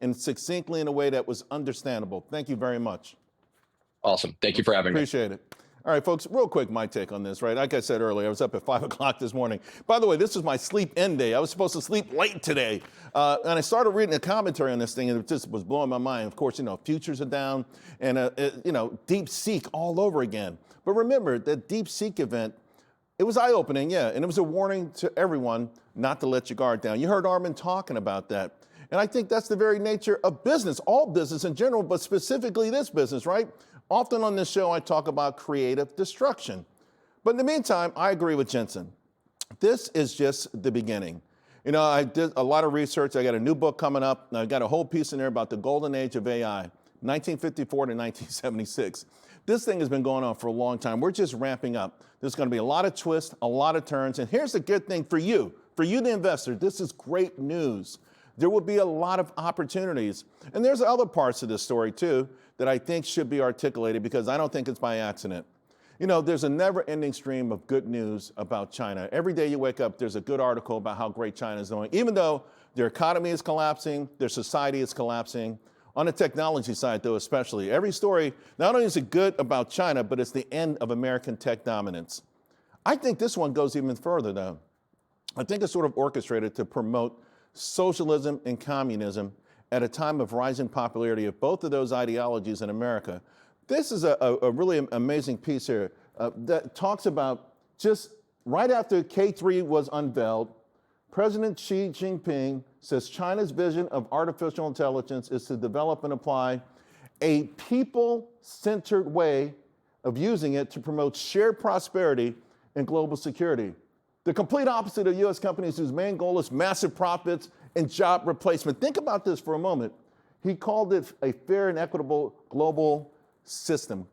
and succinctly in a way that was understandable. Thank you very much. Awesome. Thank you for having me. Appreciate it. All right, folks, real quick, my take on this, right? Like I said earlier, I was up at 5 o'clock this morning. By the way, this is my sleep in day. I was supposed to sleep late today. And I started reading a commentary on this thing, and it just was blowing my mind. Of course, futures are down, and, deep seek all over again. But remember, that deep seek event, it was eye-opening, yeah, and it was a warning to everyone not to let your guard down. You heard Armin talking about that. And I think that's the very nature of business, all business in general, but specifically this business, right? Often on this show, I talk about creative destruction. But in the meantime, I agree with Jensen. This is just the beginning. I did a lot of research. I got a new book coming up. I got a whole piece in there about the golden age of AI, 1954 to 1976. This thing has been going on for a long time. We're just ramping up. There's going to be a lot of twists, a lot of turns. And here's the good thing for you, the investor. This is great news. There will be a lot of opportunities. And there's other parts of this story, too, that I think should be articulated because I don't think it's by accident. There's a never-ending stream of good news about China. Every day you wake up, there's a good article about how great China is doing, even though their economy is collapsing, their society is collapsing. On the technology side, though, especially, every story, not only is it good about China, but it's the end of American tech dominance. I think this one goes even further, though. I think it's sort of orchestrated to promote socialism and communism at a time of rising popularity of both of those ideologies in America. This is a really amazing piece here that talks about just right after K3 was unveiled, President Xi Jinping says China's vision of artificial intelligence is to develop and apply a people-centered way of using it to promote shared prosperity and global security. The complete opposite of U.S. companies whose main goal is massive profits and job replacement. Think about this for a moment. He called it a fair and equitable global system.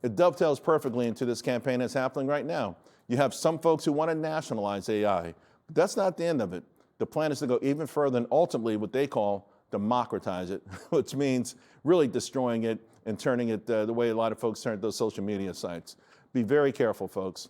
It dovetails perfectly into this campaign that's happening right now. You have some folks who want to nationalize AI, but that's not the end of it. The plan is to go even further and ultimately what they call democratize it, which means really destroying it and turning it the way a lot of folks turn to those social media sites. Be very careful, folks.